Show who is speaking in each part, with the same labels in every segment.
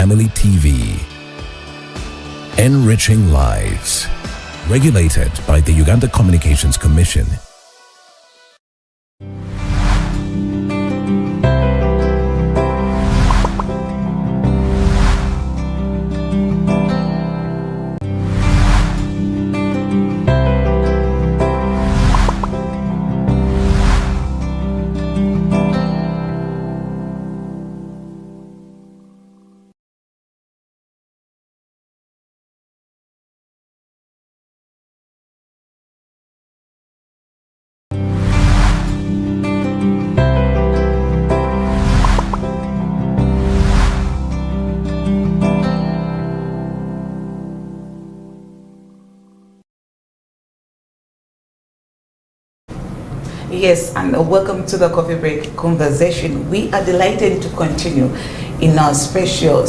Speaker 1: Family TV. Enriching lives. Regulated by the Uganda Communications Commission.
Speaker 2: Yes, and welcome to the Coffee Break Conversation. We are delighted to continue in our special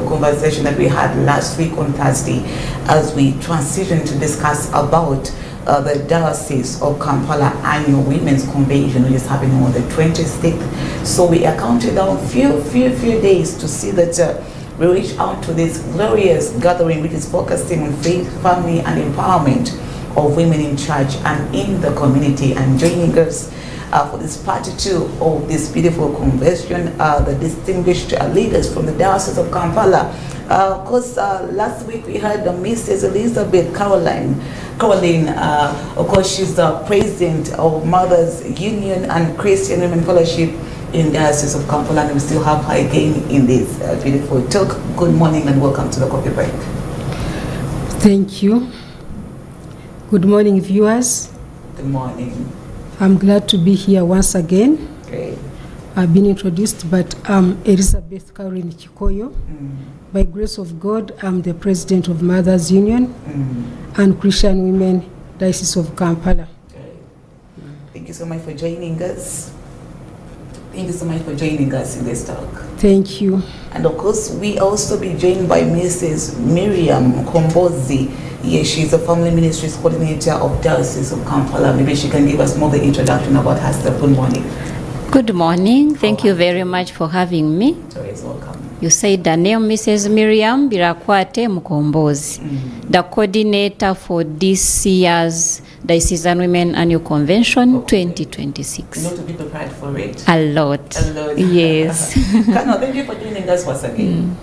Speaker 2: conversation that we had last week on Thursday as we transition to discuss about the Diocese of Kampala annual Women's Convention, which is happening on the 26th. So we are counting down few days to see that we reach out to this glorious gathering which is focusing on faith, family and empowerment of women in church and in the community. And joining us for this part two of this beautiful convention, the distinguished leaders from the Diocese of Kampala. Of course, last week we had Mrs. Elizabeth Caroline. Of course, she's the president of Mothers Union and Christian Women Fellowship in Diocese of Kampala, and we still have her again in this beautiful talk. Good morning and welcome to the Coffee Break.
Speaker 3: Thank you. Good morning, viewers.
Speaker 2: Good morning.
Speaker 3: I'm glad to be here once again.
Speaker 2: Great.
Speaker 3: I've been introduced, but I'm Elizabeth Caroline Chikoyo. By grace of God, I'm the president of Mothers Union and Christian Women Diocese of Kampala.
Speaker 2: Great. Thank you so much for joining us. Thank you so much for joining us in this talk.
Speaker 3: Thank you.
Speaker 2: And of course, we also be joined by Mrs. Miriam Kombozi. Yes, she's a family ministries coordinator of Diocese of Kampala. Maybe she can give us more the introduction about herself. Good morning.
Speaker 4: Good morning. Thank you very much for having me.
Speaker 2: So it's welcome.
Speaker 4: You said the name Mrs. Miriam Birakwate Mukombozi, the coordinator for this year's Diocesan Women Annual Convention 2026.
Speaker 2: You know to be prepared for it?
Speaker 4: A lot.
Speaker 2: A lot.
Speaker 4: Yes.
Speaker 2: Kano, thank you for joining us once again.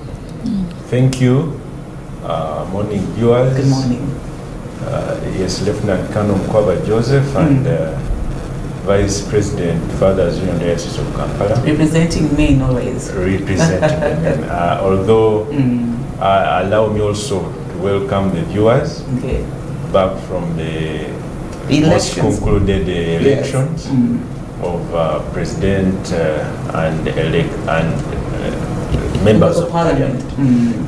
Speaker 5: Thank you. Morning viewers.
Speaker 2: Good morning.
Speaker 5: Yes, Lieutenant Colonel Mkwaba Joseph and Vice President Fathers Union Diocese of Kampala.
Speaker 2: Representing men always.
Speaker 5: Representing men. Although allow me also to welcome the viewers back from the most concluded elections of President and members of Parliament,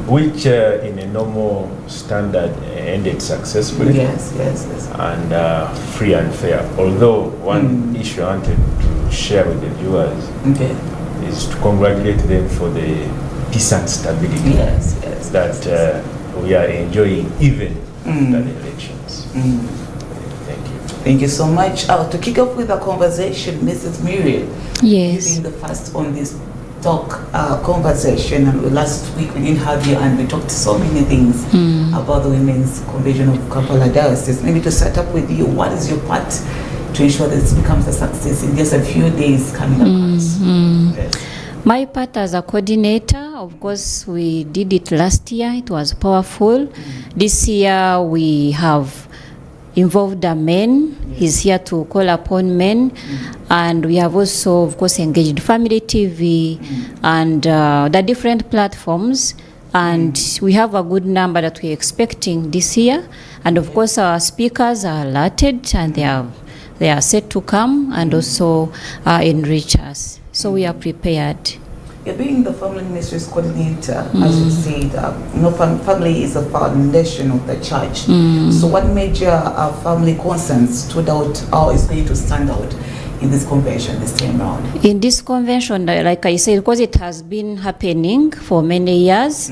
Speaker 5: which in a normal standard ended successfully.
Speaker 2: Yes.
Speaker 5: And free and fair. Although one issue I wanted to share with the viewers is to congratulate them for the peace and stability that we are enjoying even after the elections. Thank you.
Speaker 2: Thank you so much. To kick off with the conversation, Mrs. Miriam.
Speaker 4: Yes.
Speaker 2: You being the first on this talk conversation, and last week we didn't have you and we talked so many things about the Women's Convention of Kampala Diocese. Maybe to start up with you, what is your part to ensure that this becomes a success in just a few days coming up? Yes.
Speaker 4: My part as a coordinator, of course, we did it last year. It was powerful. This year we have involved the men. He's here to call upon men. And we have also, of course, engaged Family TV and the different platforms. And we have a good number that we're expecting this year. And of course, our speakers are allotted and they are set to come and also enrich us. So we are prepared.
Speaker 2: You're being the family ministries coordinator, as you said, family is a foundation of the church. So what major family concerns stood out or is going to stand out in this convention this time around?
Speaker 4: In this convention, like I said, because it has been happening for many years,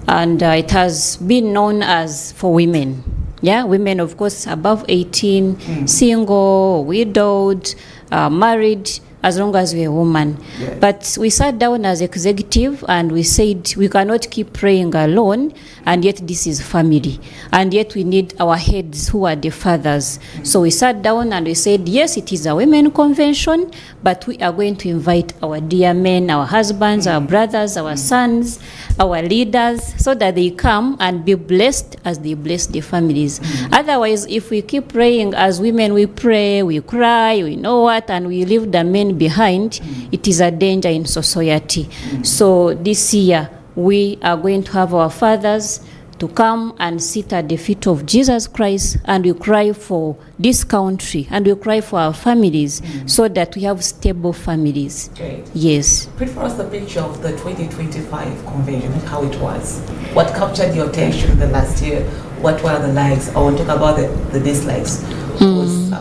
Speaker 4: and it has been known as for women. Yeah, women, of course, above 18, single, widowed, married, as long as we're a woman.
Speaker 2: Yes.
Speaker 4: But we sat down as executive and we said we cannot keep praying alone, and yet this is family. And yet we need our heads who are the fathers. So we sat down and we said, yes, it is a women convention, but we are going to invite our dear men, our husbands, our brothers, our sons, our leaders, so that they come and be blessed as they bless their families. Otherwise, if we keep praying as women, we pray, we cry, we know what, and we leave the men behind, it is a danger in society. So this year, we are going to have our fathers to come and sit at the feet of Jesus Christ, and we cry for this country, and we cry for our families, so that we have stable families.
Speaker 2: Great.
Speaker 4: Yes.
Speaker 2: Paint for us the picture of the 2025 convention and how it was. What captured your attention the last year? What were the likes? I want to talk about the dislikes. Of course,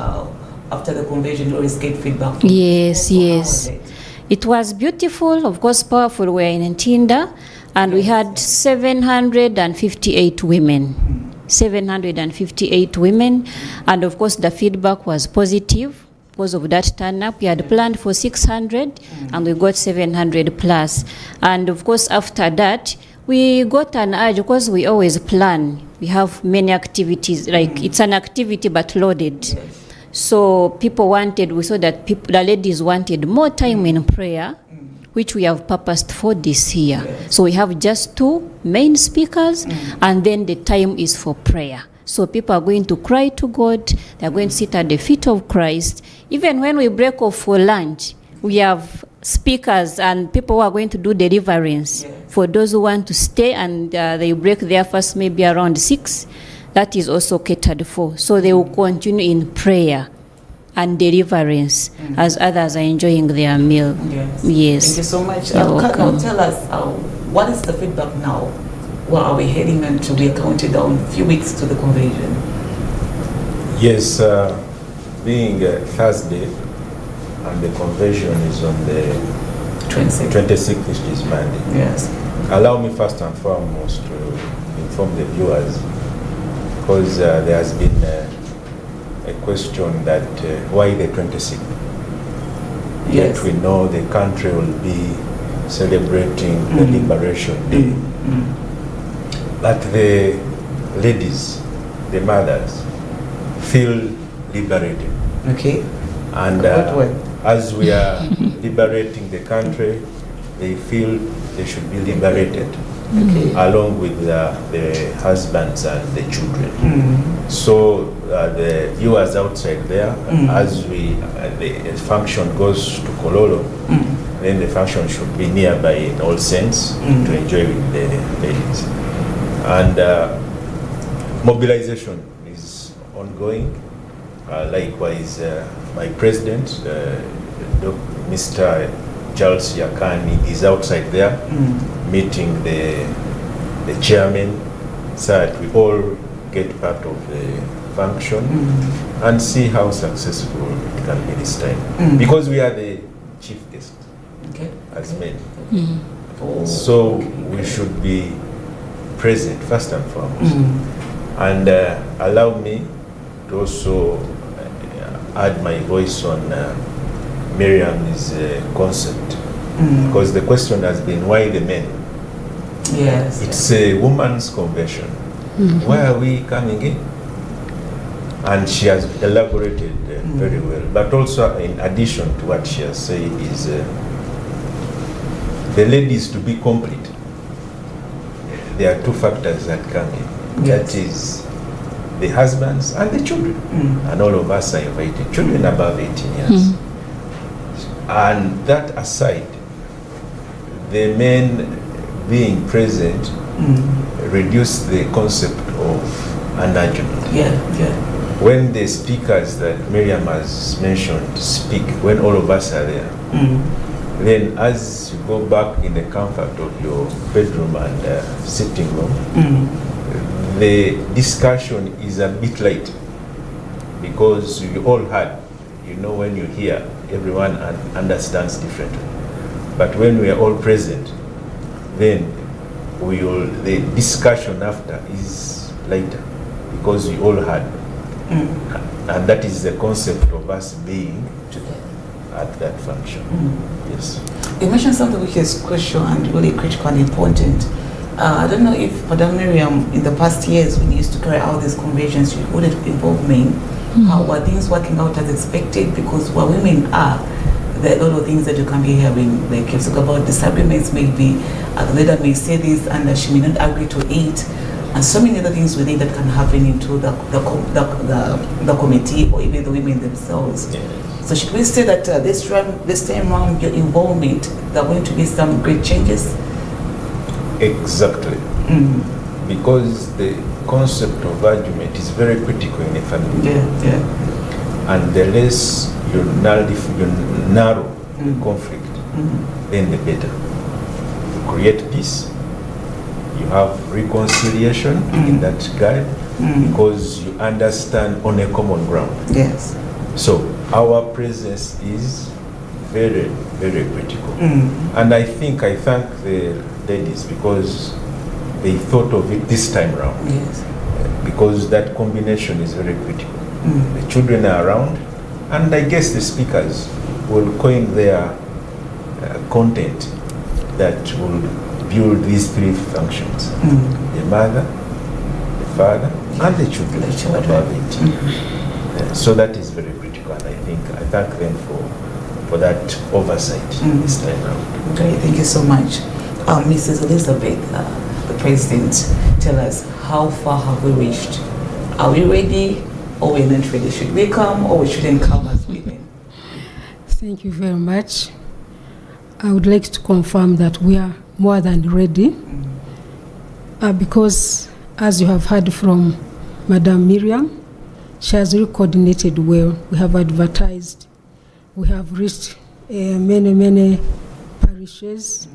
Speaker 2: after the convention, you always get feedback. From
Speaker 4: Yes,
Speaker 2: people. How
Speaker 4: yes.
Speaker 2: was it?
Speaker 4: It was beautiful, of course, powerful. We're in Ntinda, and we had 758 women. 758 women, and of course the feedback was positive because of that turn up. We had planned for 600 and we got 700 plus. And of course after that we got an urge, because we always plan. We have many activities, like it's an activity but loaded. So people wanted, we saw that the ladies wanted more time in prayer, which we have purposed for this year. So we have just 2 main speakers, and then the time is for prayer. So people are going to cry to God, they're going to sit at the feet of Christ. Even when we break off for lunch, we have speakers and people who are going to do deliverance. For those who want to stay and they break their fast maybe around 6, that is also catered for. So they will continue in prayer and deliverance as others are enjoying their meal. Yes.
Speaker 2: Thank you so much.
Speaker 4: You're
Speaker 2: Now
Speaker 4: welcome.
Speaker 2: tell us, what is the feedback now? Where are we heading into? We are counting down a few weeks to the convention.
Speaker 5: Yes, being Thursday, and the convention is on the 26th, which is Monday.
Speaker 2: Yes.
Speaker 5: Allow me first and foremost to inform the viewers, because there has been a question that why the 26th?
Speaker 2: Yes.
Speaker 5: Yet we know the country will be celebrating the Liberation Day. But the ladies, the mothers, feel liberated.
Speaker 2: Okay.
Speaker 5: And
Speaker 2: What way?
Speaker 5: as we are liberating the country, they feel they should be liberated, along with the husbands and the children. So the viewers outside there, as the function goes to Kololo, then the function should be nearby in All Saints to enjoy with the ladies. And mobilization is ongoing. Likewise, my president, Mr. Charles Yakani, is outside there meeting the chairman, so that we all get part of the function and see how successful it can be this time. Because we are the chief guest as men. So we should be present first and foremost. And allow me to also add my voice on Miriam's concept, because the question has been, why the men?
Speaker 2: Yes.
Speaker 5: It's a woman's convention. Why are we coming in? And she has elaborated very well. But also, in addition to what she has said, is the ladies to be complete. There are 2 factors that come in. That is the husbands and the children. And all of us are invited, children above 18 years. And that aside, the men being present reduce the concept of an argument. When the speakers that Miriam has mentioned speak, when all of us are there, then as you go back in the comfort of your bedroom and sitting room, the discussion is a bit light, because you all heard, when you hear, everyone understands differently. But when we are all present, then the discussion after is lighter, because we all heard. And that is the concept of us being at that function. Yes.
Speaker 2: You mentioned something which is crucial and really critical and important. I don't know if Madam Miriam, in the past years when you used to carry out these conventions, you would involve men. How were things working out as expected? Because where women are, there are a lot of things that you can be hearing, like you talk about disagreements, maybe the leader may say this and she may not agree to it, and so many other things within that can happen into the committee or even the women themselves.
Speaker 5: Yes.
Speaker 2: So should we say that this time around, your involvement, there are going to be some great changes?
Speaker 5: Exactly. Because the concept of argument is very critical in a family. And the less you narrow the conflict, then the better. You create peace, you have reconciliation in that guide, because you understand on a common ground.
Speaker 2: Yes.
Speaker 5: So our presence is very, very critical. And I thank the ladies because they thought of it this time around.
Speaker 2: Yes.
Speaker 5: Because that combination is very critical. The children are around, and I guess the speakers will coin their content that will build these three functions: the mother, the father, and the children above it. So that is very critical, and I thank them for that oversight this time around.
Speaker 2: Great, thank you so much. Mrs. Elizabeth, the President, tell us, how far have we reached? Are we ready or we're not ready? Should we come or we shouldn't come as women?
Speaker 3: Thank you very much. I would like to confirm that we are more than ready, because as you have heard from Madam Miriam, she has really coordinated well. We have advertised. We have reached many parishes,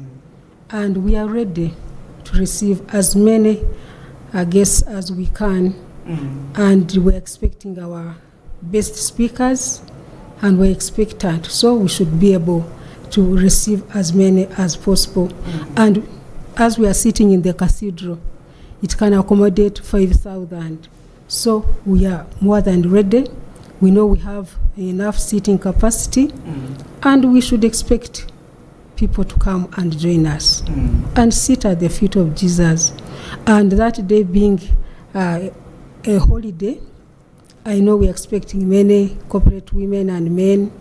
Speaker 3: and we are ready to receive as many guests as we can. And we're expecting our best speakers, and we're expectant. So we should be able to receive as many as possible. And as we are sitting in the cathedral, it can accommodate 5,000. So we are more than ready. We know we have enough seating capacity, and we should expect people to come and join us and sit at the feet of Jesus. And that day being a holiday, I know we're expecting many corporate women and men.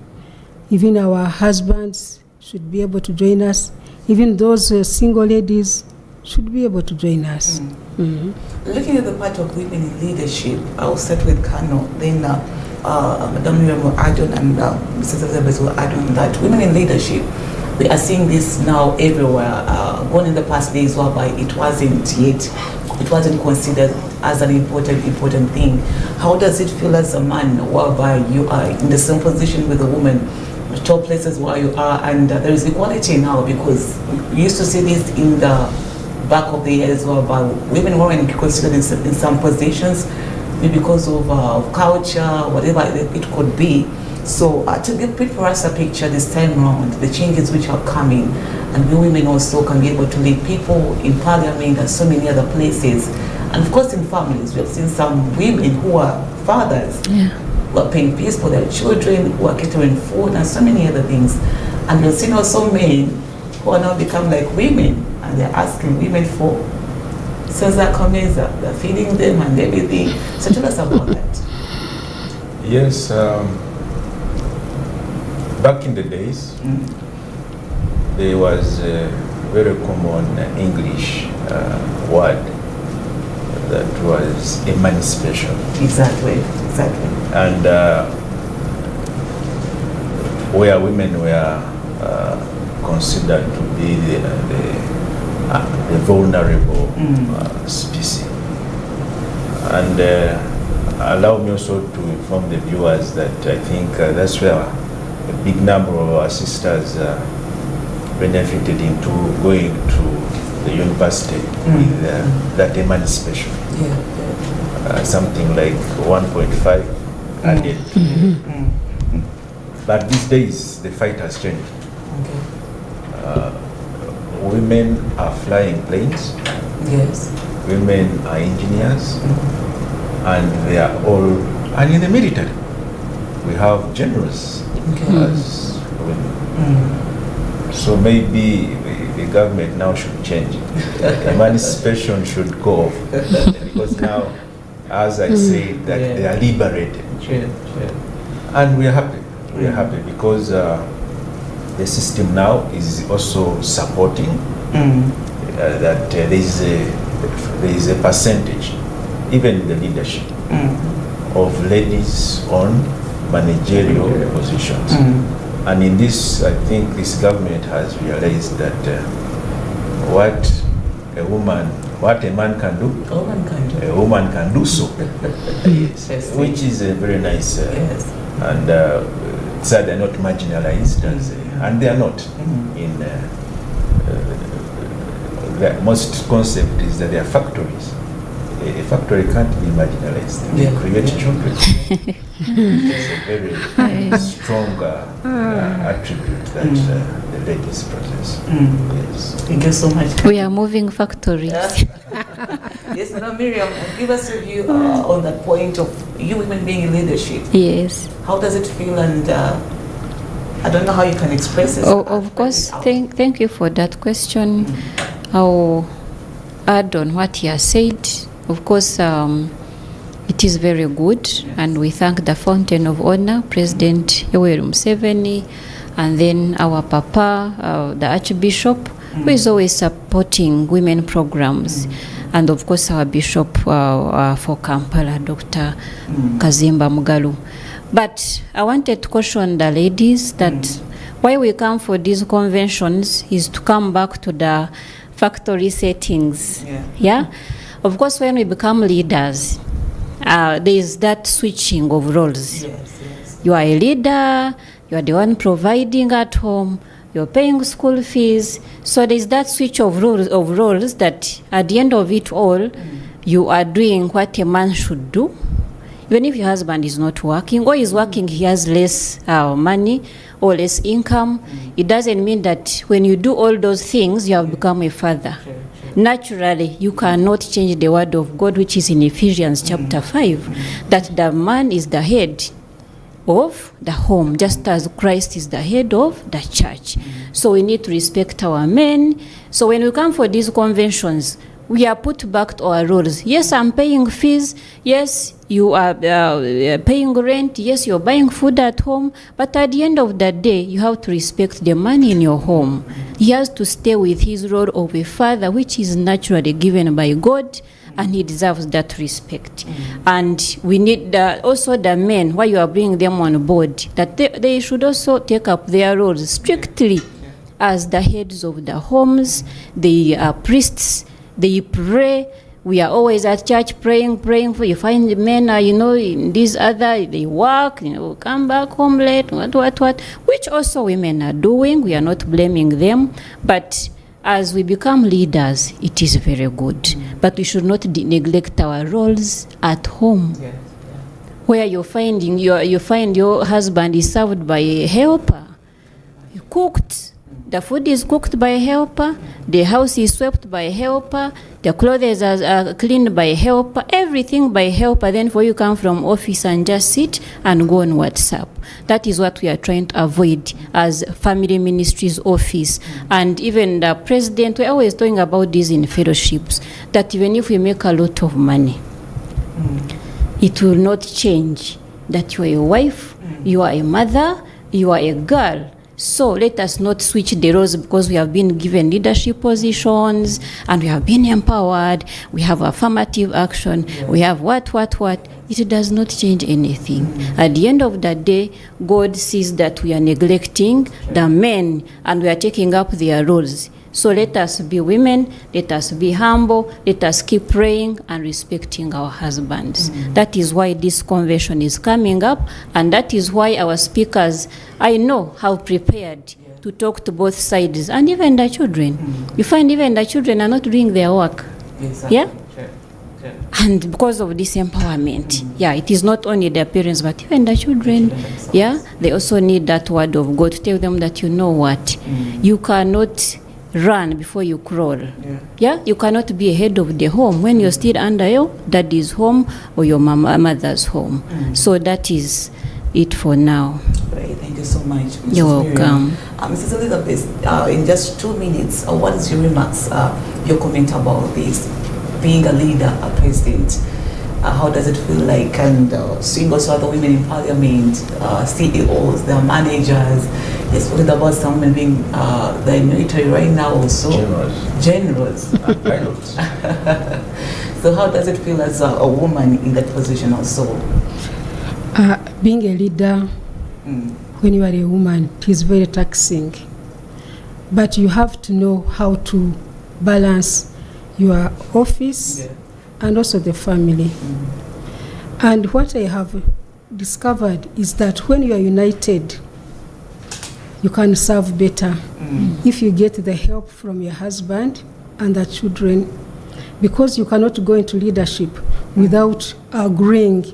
Speaker 3: Even our husbands should be able to join us. Even those single ladies should be able to join us.
Speaker 2: Looking at the part of women in leadership, I'll start with Kano, then Madam Miriam will add on, and Mrs. Elizabeth will add on that. Women in leadership, we are seeing this now everywhere. Gone in the past days whereby it wasn't considered as an important thing. How does it feel as a man whereby you are in the same position with a woman, top places where you are, and there is equality now? Because we used to see this in the back of the years whereby women weren't considered in some positions, maybe because of culture, whatever it could be. So to paint for us a picture this time around, the changes which are coming, and we women also can be able to lead people in parliament and so many other places. And of course in families, we have seen some women who are fathers, who are paying fees for their children, who are catering food and so many other things. And we've seen also men who are now become like women, and they're asking women for Cesar Comeza, they're feeding them and everything. So tell us about that.
Speaker 5: Yes, back in the days, there was a very common English word that was emancipation.
Speaker 2: Exactly.
Speaker 5: And where women were considered to be the vulnerable species. And allow me also to inform the viewers that I think that's where a big number of our sisters benefited into going to the university with that emancipation. Something like 1.5 added. But these days, the fight has changed. Women are flying planes.
Speaker 2: Yes.
Speaker 5: Women are engineers. And they are all, and in the military, we have generals as women. So maybe the government now should change it. Emancipation should go off. Because now, as I said, that they are liberated. And we are happy. We are happy because the system now is also supporting that there is a percentage, even in the leadership, of ladies on managerial positions. And in this, I think this government has realized that what a man can do, a woman can do so. Yes. Which is a very nice, and so they're not marginalized, and they are not. In the most concept is that they are factories. A factory can't be marginalized. They create children. It's a very strong attribute that the ladies possess. Yes.
Speaker 2: Thank you so much.
Speaker 4: We are moving factories.
Speaker 2: Yes, now Miriam, give us a view on that point of you women being in leadership.
Speaker 4: Yes.
Speaker 2: How does it feel? And I don't know how you can express it.
Speaker 4: Of course, thank you for that question. I'll add on what he has said. Of course, it is very good, and we thank the Fountain of Honor, President Yoweri Museveni, and then our Papa, the Archbishop, who is always supporting women programs, and of course our Bishop for Kampala, Dr. Kazimba Mugalu. But I wanted to caution the ladies that why we come for these conventions is to come back to the factory settings. Yeah? Of course, when we become leaders, there is that switching of roles. You are a leader, you are the one providing at home, you're paying school fees. So there is that switch of roles that at the end of it all, you are doing what a man should do. Even if your husband is not working, or is working, he has less money or less income, it doesn't mean that when you do all those things, you have become a father. Naturally, you cannot change the word of God, which is in Ephesians chapter 5, that the man is the head of the home, just as Christ is the head of the church. So we need to respect our men. So when we come for these conventions, we are put back to our roles. Yes, I'm paying fees. Yes, you are paying rent. Yes, you're buying food at home. But at the end of the day, you have to respect the man in your home. He has to stay with his role of a father, which is naturally given by God, and he deserves that respect. And we need also the men, while you are bringing them on board, that they should also take up their roles strictly as the heads of the homes. They are priests. They pray. We are always at church praying for you. Find the men are, in this other, they work, come back home late, what, which also women are doing. We are not blaming them. But as we become leaders, it is very good. But we should not neglect our roles at home. Where you find your husband is served by a helper, cooked. The food is cooked by a helper, the house is swept by a helper, the clothes are cleaned by a helper, everything by a helper. Then for you come from office and just sit and go on WhatsApp. That is what we are trying to avoid as Family Ministries Office. And even the president, we're always talking about this in fellowships, that even if we make a lot of money, it will not change that you are a wife, you are a mother, you are a girl. So let us not switch the roles because we have been given leadership positions and we have been empowered. We have affirmative action. We have what. It does not change anything. At the end of the day, God sees that we are neglecting the men and we are taking up their roles. So let us be women, let us be humble, let us keep praying and respecting our husbands. That is why this convention is coming up, and that is why our speakers, I know, have prepared to talk to both sides, and even the children. You find even the children are not doing their work. Yeah? And because of this empowerment, it is not only their parents, but even the children, they also need that word of God to tell them that you know what, you cannot run before you crawl. You cannot be a head of the home when you're still under your daddy's home or your mother's home. So that is it for now.
Speaker 2: Great, thank Thank you so much, Mrs.
Speaker 4: You're
Speaker 2: Miriam.
Speaker 4: welcome.
Speaker 2: Mrs. Elizabeth, in just 2 minutes, what is your remarks, your comment about this, being a leader, a president? How does it feel like, and seeing also other women in parliament, CEOs, their managers, yes, what about some women being the military right now also? Generals.
Speaker 5: And pilots.
Speaker 2: So how does it feel as a woman in that position also?
Speaker 3: Being a leader, when you are a woman, it is very taxing. But you have to know how to balance your office and also the family. And what I have discovered is that when you are united, you can serve better if you get the help from your husband and the children, because you cannot go into leadership without agreeing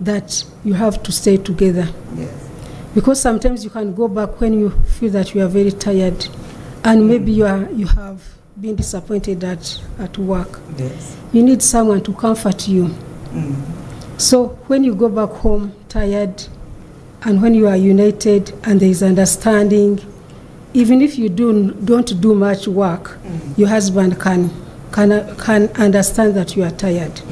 Speaker 3: that you have to stay together.
Speaker 2: Yes.
Speaker 3: Because sometimes you can go back when you feel that you are very tired, and maybe you have been disappointed at work.
Speaker 2: Yes.
Speaker 3: You need someone to comfort you. So when you go back home tired, and when you are united and there is understanding, even if you don't do much work, your husband can understand that you are tired.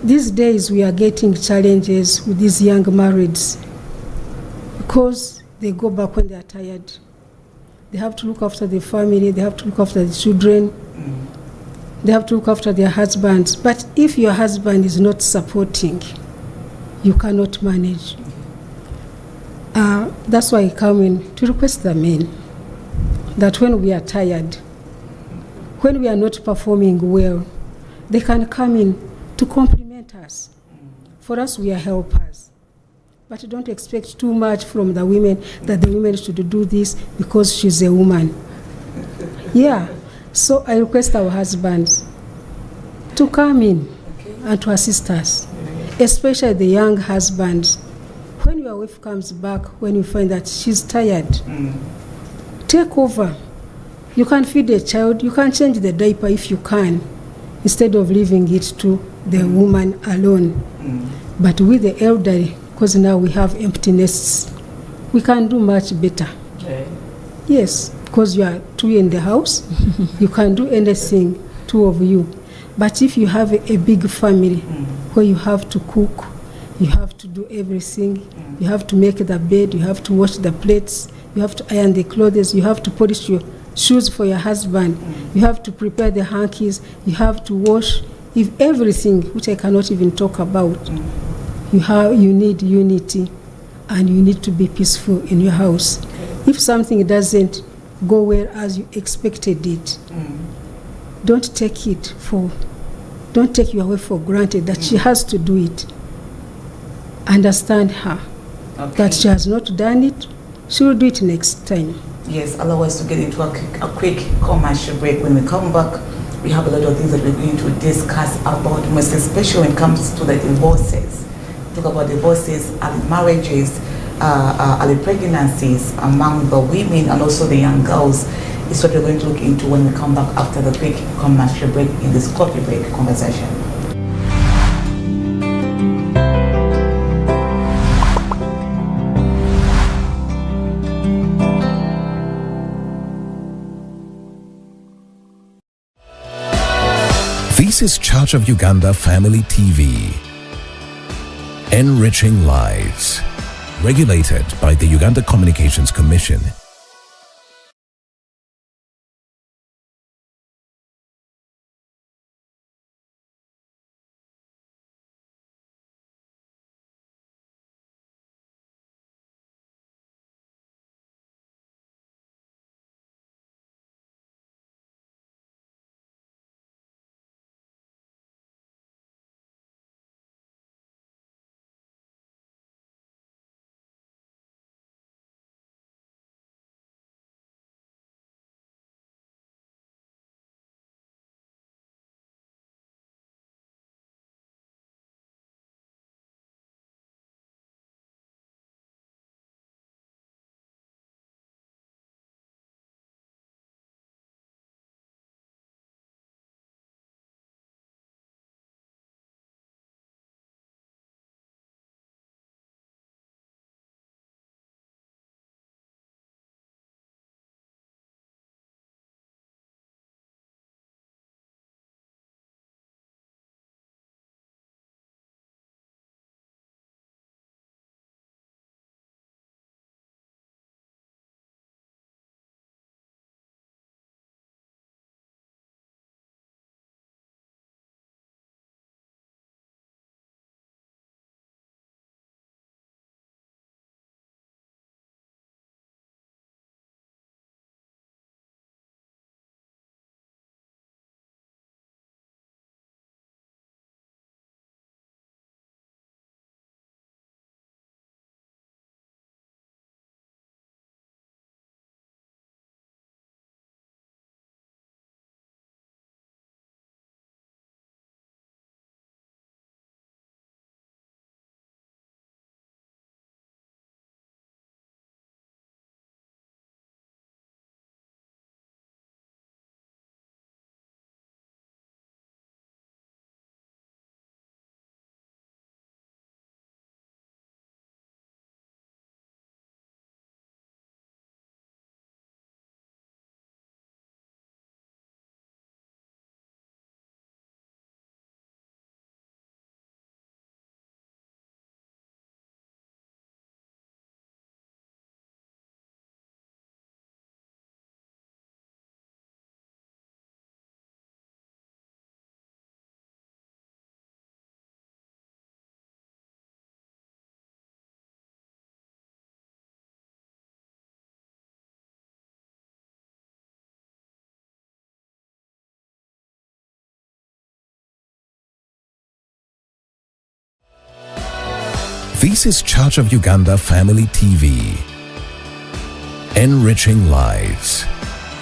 Speaker 3: These days we are getting challenges with these young marrieds because they go back when they are tired. They have to look after the family, they have to look after the children, they have to look after their husbands. But if your husband is not supporting, you cannot manage. That's why I come in to request the men that when we are tired, when we are not performing well, they can come in to compliment us. For us, we are helpers. But don't expect too much from the women, that the women should do this because she's a woman. Yeah. So I request our husbands to come in and to assist us, especially the young husbands. When your wife comes back, when you find that she's tired, take over. You can feed a child, you can change the diaper if you can, instead of leaving it to the woman alone. But with the elderly, because now we have empty nests, we can do much better.
Speaker 2: Okay.
Speaker 3: Yes, because you are two in the house, you can do anything, two of you. But if you have a big family where you have to cook, you have to do everything, you have to make the bed, you have to wash the plates, you have to iron the clothes, you have to polish your shoes for your husband, you have to prepare the hankies, you have to wash, if everything, which I cannot even talk about. You need unity, and you need to be peaceful in your house. If something doesn't go well as you expected it, don't take your wife for granted that she has to do it. Understand her, that she has not done it, she will do it next time.
Speaker 2: Yes, allow us to get into a quick commercial break. When we come back, we have a lot of things that we're going to discuss about, most especially when it comes to the divorces. Talk about divorces, early marriages, early pregnancies among the women and also the young girls. Is what we're going to look into when we come back after the quick commercial break in this coffee break conversation.
Speaker 1: This is Church of Uganda Family TV. Enriching lives. Regulated by the Uganda Communications Commission. This is Church of Uganda Family TV. Enriching lives.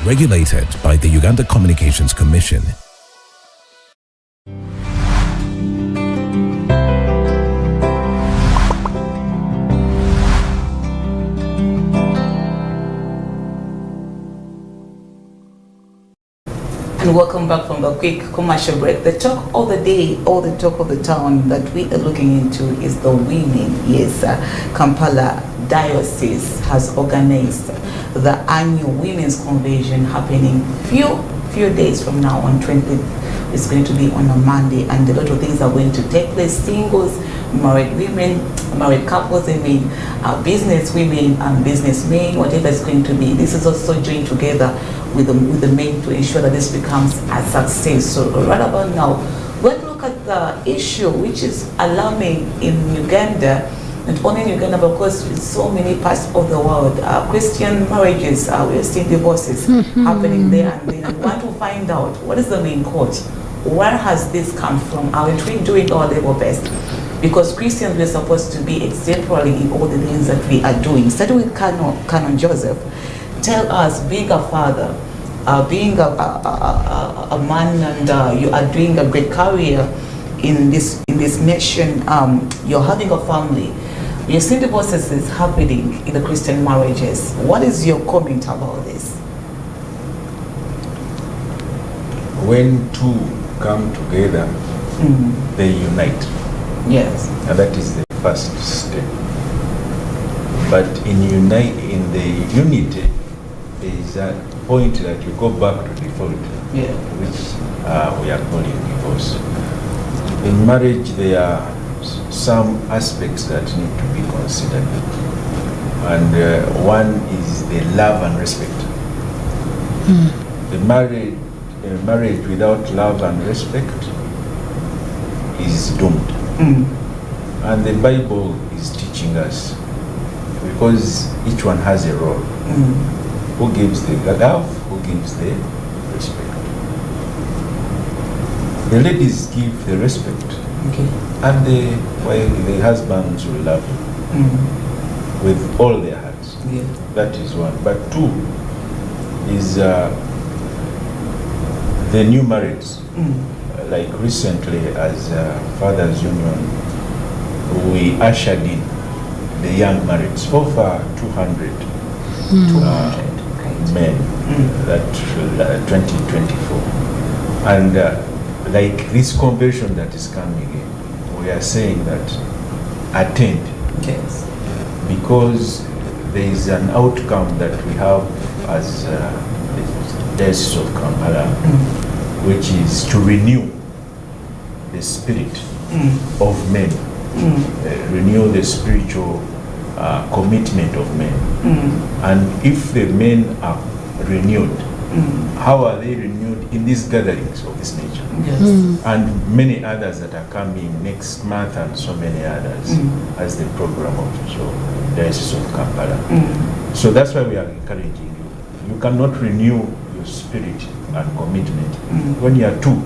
Speaker 1: Regulated by the Uganda Communications Commission.
Speaker 2: And welcome back from the quick commercial break. The talk of the day, or the talk of the town that we are looking into is the women. Yes, Kampala Diocese has organized the annual Women's Convention happening few days from now on 20th. It's going to be on a Monday, and a lot of things are going to take place. Singles, married women, married couples, I mean, business women and businessmen, whatever it's going to be. This is also joined together with the men to ensure that this becomes a success. So right about now, we'll look at the issue which is alarming in Uganda, not only in Uganda, but of course in so many parts of the world. Christian marriages, we're seeing divorces happening there and then. And we want to find out what is the main cause. Where has this come from? Are we doing our level best? Because Christians, we're supposed to be exemplary in all the things that we are doing. Starting with Canon Joseph, tell us, being a father, being a man, and you are doing a great career in this nation, you're having a family, you're seeing divorces happening in the Christian marriages. What is your comment about this?
Speaker 5: When two come together, they unite.
Speaker 2: Yes.
Speaker 5: And that is the first step. But in the unity, there is a point that you go back to default, which we are calling divorce. In marriage, there are some aspects that need to be considered. And one is the love and respect. The marriage without love and respect is doomed. And the Bible is teaching us, because each one has a role. Who gives the love, who gives the respect. The ladies give the respect, and the husbands will love you with all their hearts. That is one. But two is the new marrieds. Like recently, as Fathers Union, we ushered in the young marrieds, over 200 men, that 2024. And like this convention that is coming in, we are saying that attend.
Speaker 2: Yes.
Speaker 5: Because there is an outcome that we have as the Diocese of Kampala, which is to renew the spirit of men, renew the spiritual commitment of men. And if the men are renewed, how are they renewed in these gatherings of this nature?
Speaker 2: Yes.
Speaker 5: And many others that are coming next month, and so many others as the program of the Diocese of Kampala. So that's why we are encouraging you. You cannot renew your spirit and commitment when you are two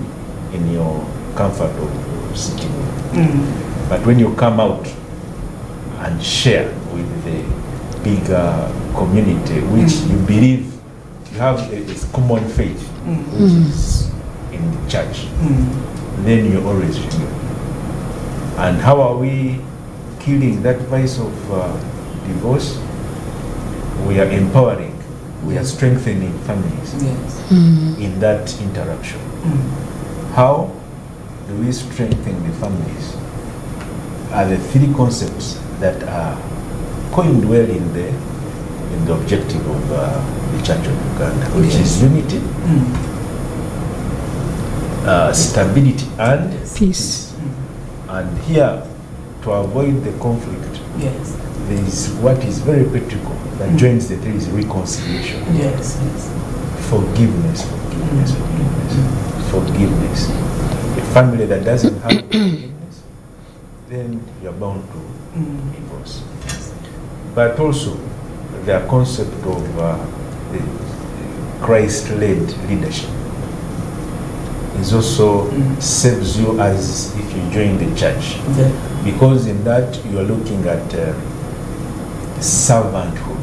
Speaker 5: in your comfort of sitting room. But when you come out and share with the bigger community, which you believe you have a common faith, which is in the church, then you always renew. And how are we killing that vice of divorce? We are empowering, we are strengthening families in that interaction. How do we strengthen the families? Are the three concepts that are coined well in the objective of the Church of Uganda, which is unity, stability, and
Speaker 3: Peace.
Speaker 5: And here, to avoid the conflict, there is what is very critical that joins the three is reconciliation. Forgiveness. A family that doesn't have forgiveness, then you're bound to divorce. But also, the concept of the Christ-led leadership. is also saves you as if you join the church.
Speaker 2: Okay.
Speaker 5: Because in that you are looking at servanthood.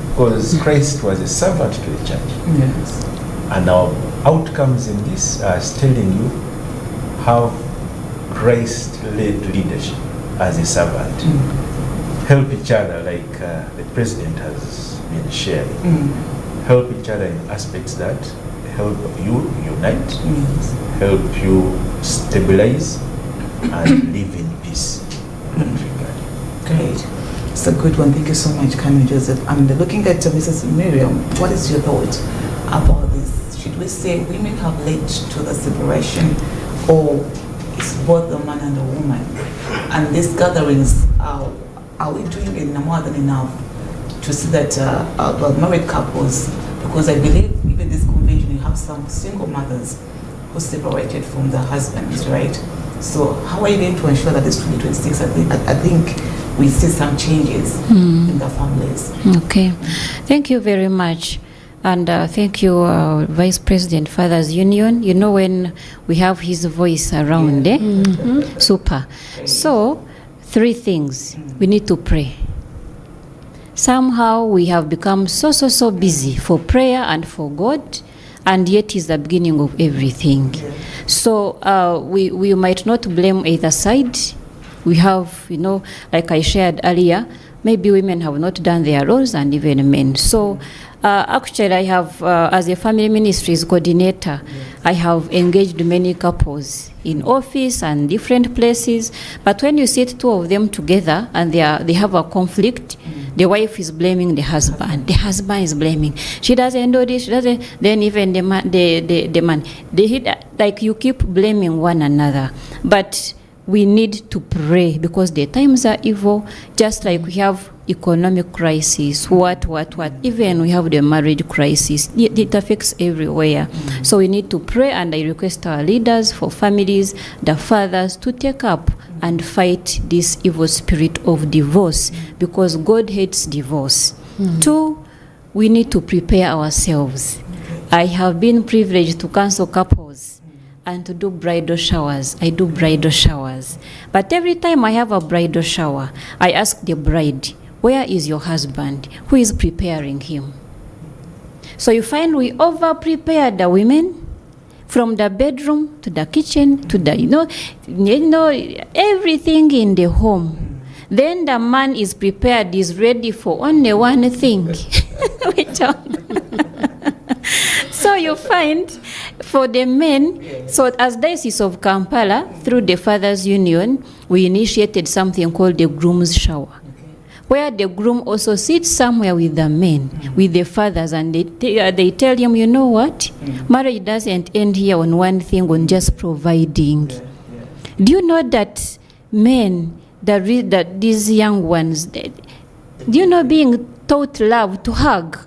Speaker 5: Because Christ was a servant to the church.
Speaker 2: Yes.
Speaker 5: And our outcomes in this are telling you how Christ-led leadership as a servant. Help each other like the president has been sharing. Help each other in aspects that help you unite, help you stabilize, and live in peace.
Speaker 2: Great. It's a good one. Thank you so much, Carmen Joseph. And looking at Mrs. Miriam, what is your thought about this? Should we say women have led to the separation, or it's both the man and the woman? And these gatherings, are we doing it more than enough to see that well, married couples, because I believe even this convention, you have some single mothers who separated from their husbands, right? So how are you going to ensure that this 2026, I think we see some changes in the families?
Speaker 4: Okay, thank you very much. And thank you, Vice President, Fathers Union. You know, when we have his voice around, super. So, 3 things. We need to pray. Somehow we have become so busy for prayer and for God, and yet is the beginning of everything. So we might not blame either side. We have, you know, like I shared earlier, maybe women have not done their roles, and even men. So actually I have, as a family ministries coordinator, I have engaged many couples in office and different places. But when you sit 2 of them together and they have a conflict, the wife is blaming the husband is blaming, she doesn't do this, she doesn't. Then even the man, they hit, like you keep blaming one another. But we need to pray, because the times are evil, just like we have economic crisis, what, even we have the marriage crisis. It affects everywhere. So we need to pray, and I request our leaders for families, the fathers, to take up and fight this evil spirit of divorce, because God hates divorce. 2, we need to prepare ourselves. I have been privileged to counsel couples and to do bridal showers. I do bridal showers. But every time I have a bridal shower, I ask the bride, where is your husband? Who is preparing him? So you find we over-prepare the women, from the bedroom to the kitchen to the, you know, everything in the home. Then the man is prepared, is ready for only one thing. So you find for the men, so as Diocese of Kampala, through the Fathers Union, we initiated something called the groom's shower, where the groom also sits somewhere with the men, with the fathers, and they tell him, you know what, marriage doesn't end here on one thing, on just providing. Do you know that men, that these young ones, do you know, being taught love, to hug,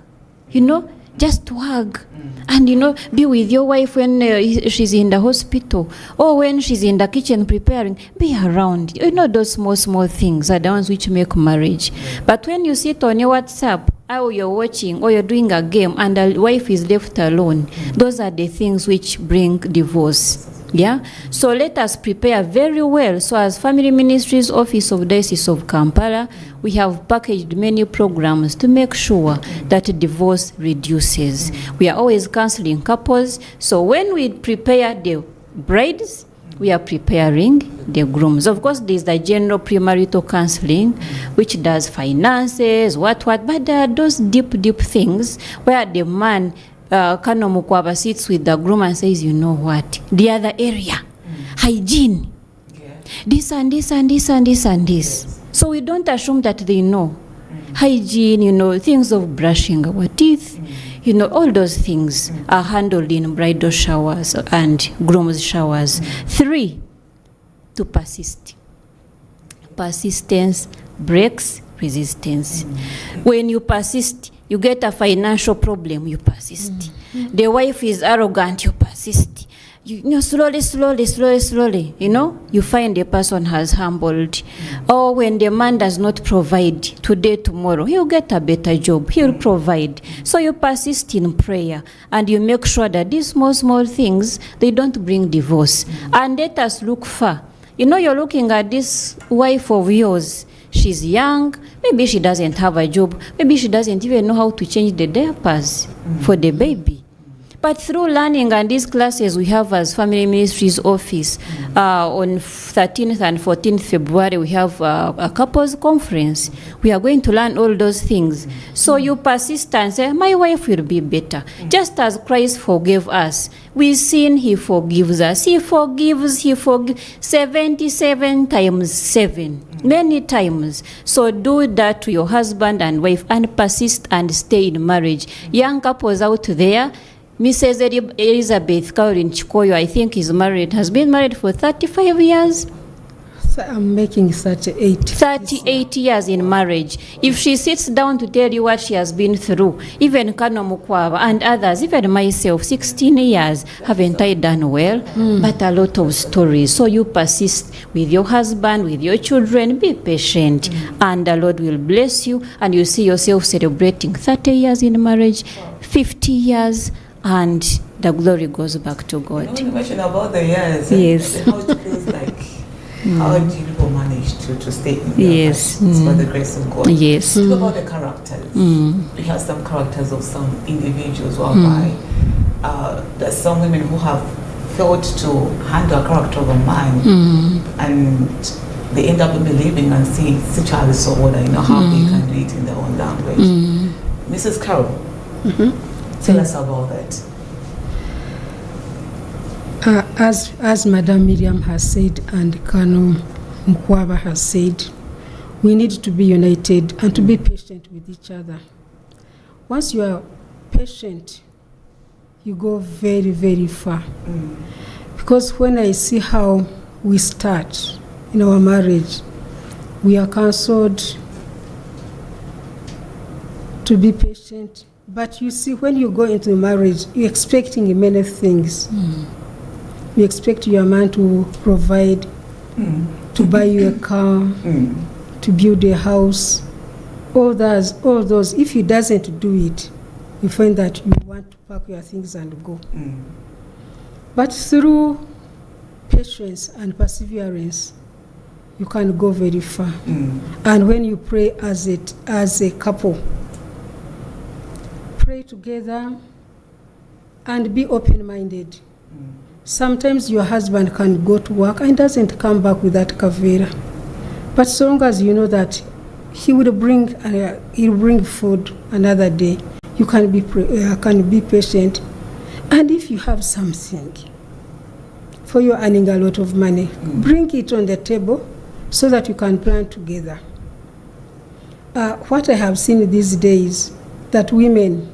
Speaker 4: you know, just to hug. And, you know, be with your wife when she's in the hospital, or when she's in the kitchen preparing. Be around. You know, those small things are the ones which make marriage. But when you sit on your WhatsApp, or you're watching, or you're doing a game, and the wife is left alone, those are the things which bring divorce. Yeah, so let us prepare very well. So as Family Ministries Office of Diocese of Kampala, we have packaged many programs to make sure that divorce reduces. We are always counseling couples. So when we prepare the brides, we are preparing the grooms. Of course, there's the general premarital counseling, which does finances, what, but there are those deep things where the man Kano Mukwaba sits with the groom and says, you know what, the other area, hygiene, this and this and this and this and this. So we don't assume that they know. Hygiene, you know, things of brushing our teeth, you know, all those things are handled in bridal showers and groom's showers. 3, to persist. Persistence breaks resistance. When you persist, you get a financial problem, you persist. The wife is arrogant, you persist. slowly, you find a person has humbled. Or when the man does not provide today, tomorrow, he'll get a better job. He'll provide. So you persist in prayer and you make sure that these small things, they don't bring divorce. And let us look far. You're looking at this wife of yours. She's young. Maybe she doesn't have a job. Maybe she doesn't even know how to change the diapers for the baby. But through learning and these classes we have as Family Ministries Office, on 13th and 14th February, we have a couples conference. We are going to learn all those things. So you persist and say, my wife will be better. Just as Christ forgave us. We sin, he forgives us. He forgives 77 times 7. Many times. So do that to your husband and wife and persist and stay in marriage. Young couples out there, Mrs. Elizabeth Caroline Chikoyo, I think has been married for 35 years.
Speaker 3: So I'm making 38.
Speaker 4: 38 years in marriage. If she sits down to tell you what she has been through, even Kano Mukwaba and others, even myself, 16 years, haven't I done well? But a lot of stories. So you persist with your husband, with your children, be patient, and the Lord will bless you, and you see yourself celebrating 30 years in marriage, 50 years, and the glory goes back to God.
Speaker 2: You mentioned about the years.
Speaker 4: Yes.
Speaker 2: How it feels like. How do you people manage to stay in your
Speaker 4: Yes.
Speaker 2: lives? It's by the grace of God.
Speaker 4: Yes.
Speaker 2: Think about the characters. We have some characters of some individuals whereby there's some women who have failed to handle a character of a man, and they end up believing and seeing such a disorder, how they can do it in their own language. Mrs. Carol, tell us about that.
Speaker 3: As Madam Miriam has said and Kano Mukwaba has said, we need to be united and to be patient with each other. Once you are patient, you go very, very far. Because when I see how we start in our marriage, we are counseled to be patient. But you see, when you go into marriage, you're expecting many things. You expect your man to provide, to buy you a car, to build a house, all those. If he doesn't do it, you find that you want to pack your things and go. But through patience and perseverance, you can go very far. And when you pray as a couple, pray together and be open-minded. Sometimes your husband can go to work and doesn't come back with that kavera. But so long as you know that he'll bring food another day, you can be patient. And if you have something for you earning a lot of money, bring it on the table so that you can plan together. What I have seen these days, that women,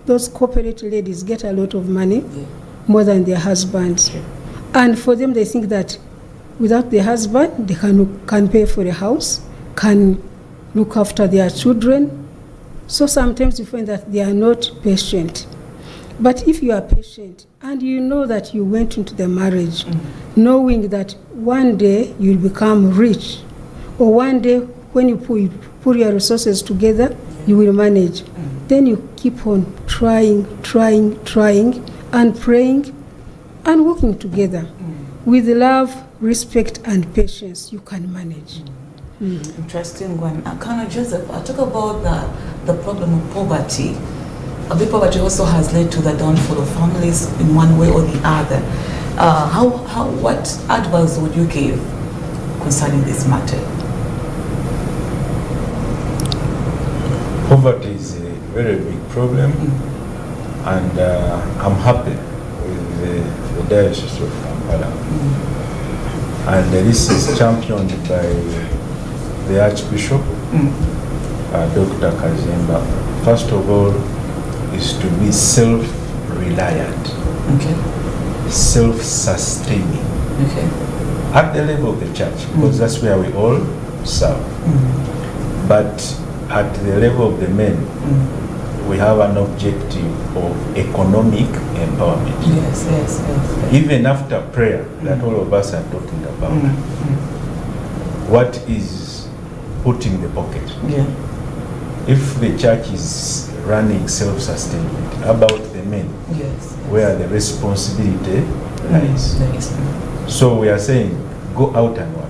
Speaker 3: those corporate ladies, get a lot of money more than their husbands. And for them, they think that without their husband, they can pay for a house, can look after their children. So sometimes you find that they are not patient. But if you are patient and you know that you went into the marriage knowing that one day you'll become rich, or one day when you put your resources together, you will manage. Then you keep on trying, and praying and working together. With love, respect, and patience, you can manage.
Speaker 2: Interesting one. Colonel Joseph, talk about the problem of poverty. A big poverty also has led to the downfall of families in one way or the other. What advice would you give concerning this matter?
Speaker 5: Poverty is a very big problem, and I'm happy with the Diocese of Kampala. And this is championed by the Archbishop, Dr. Kazimba. First of all, is to be self-reliant, self-sustaining, at the level of the church, because that's where we all serve. But at the level of the men, we have an objective of economic empowerment.
Speaker 2: Yes.
Speaker 5: Even after prayer that all of us are talking about, what is putting the pocket?
Speaker 2: Yeah.
Speaker 5: If the church is running self-sustainment, about the men,
Speaker 2: Yes.
Speaker 5: where the responsibility lies.
Speaker 2: Nice.
Speaker 5: So we are saying, go out and work.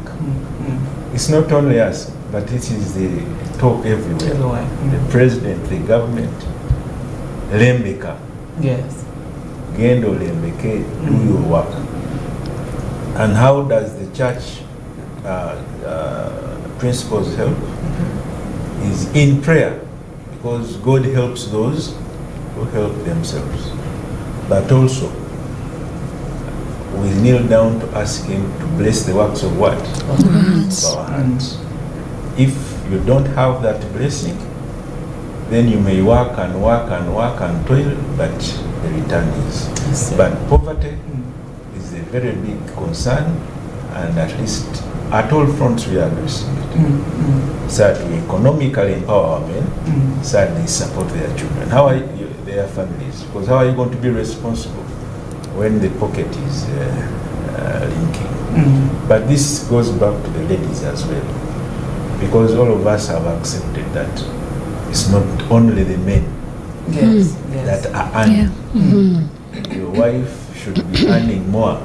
Speaker 5: It's not only us, but it is the talk everywhere.
Speaker 2: Everywhere.
Speaker 5: The president, the government, Lembeka,
Speaker 2: Yes.
Speaker 5: Gendo Lembeke, do your work. And how does the church principles help? Is in prayer, because God helps those who help themselves. But also, we kneel down to ask Him to bless the works of what? Of our hands. If you don't have that blessing, then you may work and toil, but the return is.
Speaker 2: Yes,
Speaker 5: But poverty is a very big concern, and at least at all fronts we are addressing it. So that we economically empower our men, so that they support their children. How are their families? Because how are you going to be responsible when the pocket is linking? But this goes back to the ladies as well, because all of us have accepted that it's not only the men that are earning. Your wife should be earning more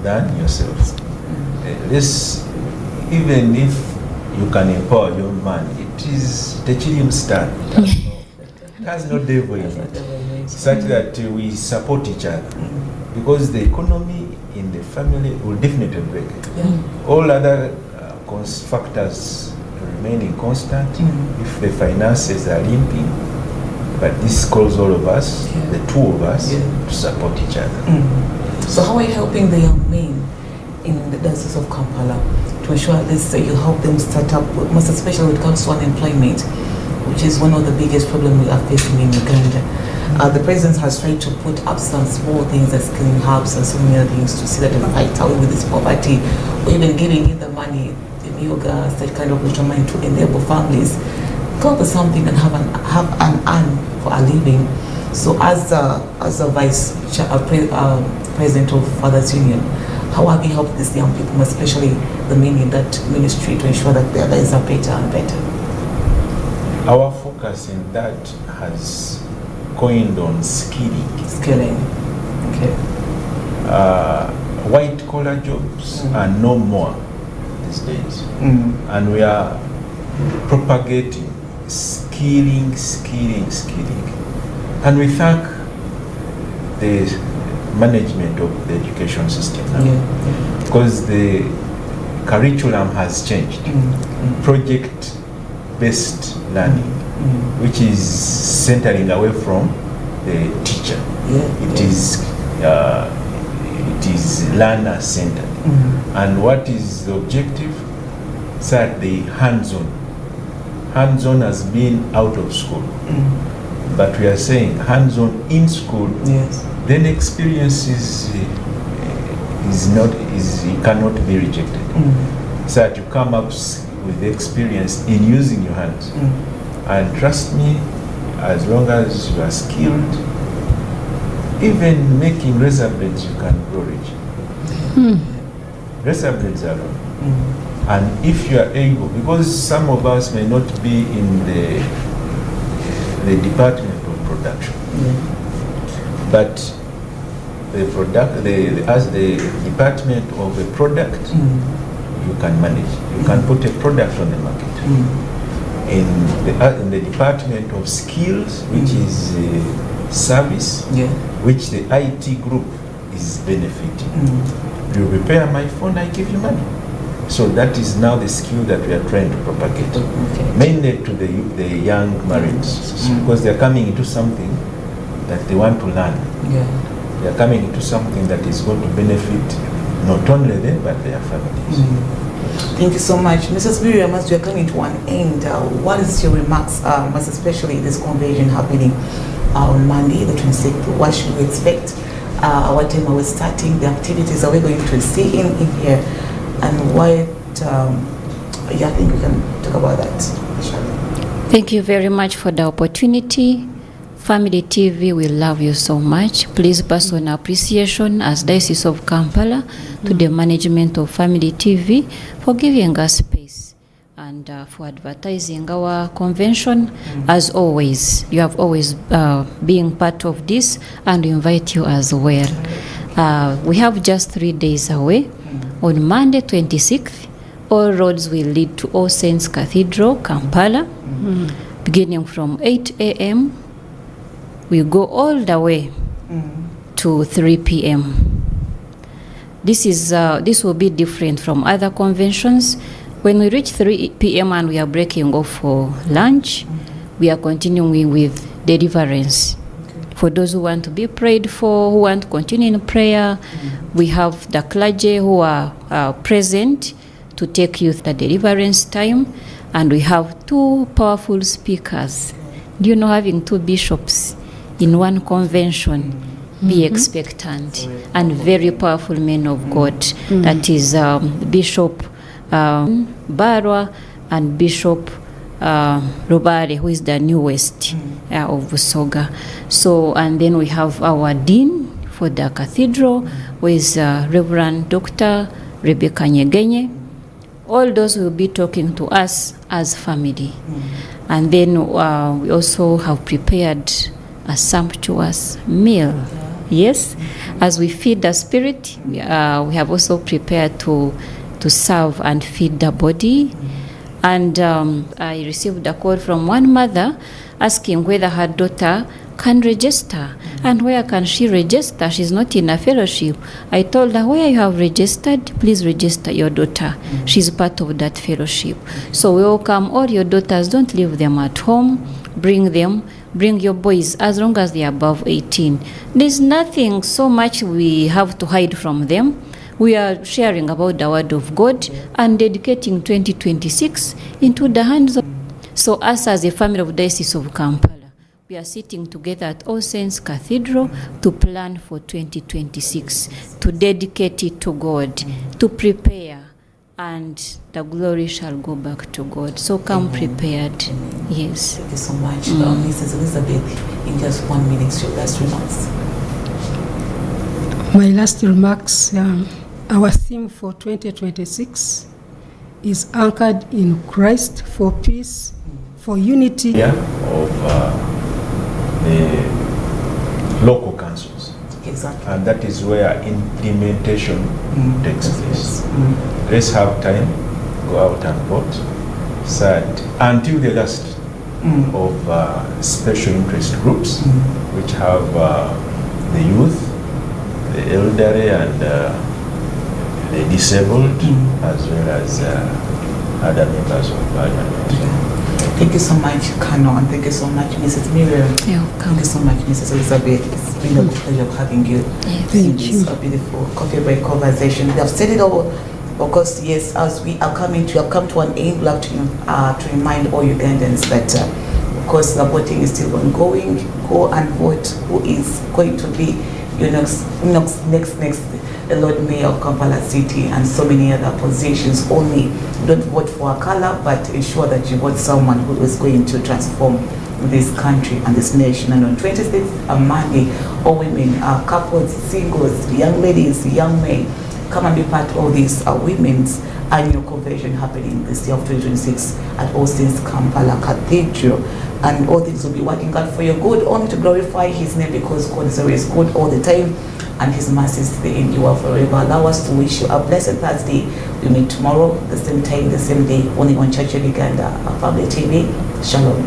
Speaker 5: than yourself. Even if you can empower your man, it is the children stand. It has no devil in it. Such that we support each other. Because the economy in the family will definitely break. All other factors remaining constant if the finances are limping. But this calls all of us, the two of us, to support each other.
Speaker 2: So how are you helping the young men in the Diocese of Kampala to ensure this you help them start up, most especially when it comes to unemployment, which is one of the biggest problems we are facing in Uganda? The president has tried to put up some small things like skilling hubs and so many other things to see that they fight away with this poverty, or even giving in the money, the yoga, that kind of little money to enable families come up with something and have an earn for a living. So as a president of Fathers Union, how have you helped these young people, especially the men in that ministry, to ensure that their lives are better and better?
Speaker 5: Our focus in that has coined on skilling.
Speaker 2: Skilling, okay.
Speaker 5: White collar jobs are no more these days. And we are propagating skilling. And we thank the management of the education system now, because the curriculum has changed. Project-based learning, which is centering away from the teacher. It is learner-centered. And what is the objective? So that the hands-on has been out of school. But we are saying hands-on in school. Then experience cannot be rejected. So that you come up with the experience in using your hands. And trust me, as long as you are skilled, even making razor blades, you can grow rich. Razor blades alone. And if you are able, because some of us may not be in the department of production, but as the department of a product, you can manage. You can put a product on the market. In the department of skills, which is service, which the IT group is benefiting. You repair my phone, I give you money. So that is now the skill that we are trying to propagate, mainly to the young marrieds, because they are coming into something that they want to learn. They are coming into something that is going to benefit not only them, but their families.
Speaker 2: Thank you so much. Mrs. Miriam, as we are coming to an end, what is your remarks, most especially this convention happening on Monday, the 26th? What should we expect? What time are we starting? The activities are we going to see in here? And what, I think we can talk about that.
Speaker 4: Thank you very much for the opportunity. Family TV, we love you so much. Please pass on appreciation as Diocese of Kampala to the management of Family TV for giving us space and for advertising our convention. As always, you have always been part of this, and we invite you as well. We have just 3 days away. On Monday 26th, all roads will lead to All Saints Cathedral, Kampala, beginning from 8 a.m. We go all the way to 3 p.m. This will be different from other conventions. When we reach 3 p.m. and we are breaking off for lunch, we are continuing with deliverance. For those who want to be prayed for, who want to continue in prayer, we have the clergy who are present to take you the deliverance time, and we have 2 powerful speakers. Do you know, having 2 bishops in one convention, be expectant, and very powerful men of God. That is Bishop Barwa and Bishop Rubare, who is the newest of Busoga. So, and then we have our dean for the cathedral, who is Reverend Dr. Rebecca Nyegenye. All those will be talking to us as family. And then we also have prepared a sumptuous meal. Yes, as we feed the spirit, we have also prepared to serve and feed the body. And I received a call from one mother asking whether her daughter can register and where can she register. She's not in a fellowship. I told her, where you have registered, please register your daughter. She's part of that fellowship. So we welcome all your daughters. Don't leave them at home. Bring them. Bring your boys as long as they are above 18. There's nothing so much we have to hide from them. We are sharing about the word of God and dedicating 2026 into the hands of. So us as a family of Diocese of Kampala, we are sitting together at All Saints Cathedral to plan for 2026, to dedicate it to God, to prepare, and the glory shall go back to God. So come prepared. Yes.
Speaker 2: Thank you so much. Mrs. Elizabeth, in just 1 minute, your last remarks.
Speaker 3: My last remarks, our theme for 2026 is anchored in Christ, for peace, for unity.
Speaker 5: Yeah, of the local councils.
Speaker 2: Exactly.
Speaker 5: And that is where implementation takes place. Let's have time, go out and vote, until the last of special interest groups, which have the youth, the elderly, and the disabled, as well as other members of parliament.
Speaker 2: Thank you so much, Kano, and thank you so much, Mrs. Miriam.
Speaker 4: You're welcome.
Speaker 2: Thank you so much, Mrs. Elizabeth. It's been a pleasure of having you.
Speaker 3: Thank you.
Speaker 2: It's a beautiful coffee break conversation. We have said it all, of course, yes, as we are coming to, have come to an end, we have to remind all Ugandans that, of course, the voting is still ongoing. Go and vote. Who is going to be your next the Lord Mayor of Kampala City, and so many other positions. Only don't vote for a color, but ensure that you vote someone who is going to transform this country and this nation. And on 26th, on Monday, all women, couples, singles, young ladies, young men, come and be part of this women's annual convention happening this year of 2026 at All Saints Kampala Cathedral. And all things will be working out for your good, only to glorify His name, because God is always good all the time, and His mercies they endure forever. Allow us to wish you a blessed Thursday. We meet tomorrow, the same time, the same day, only on Church of Uganda, Public TV. Shalom.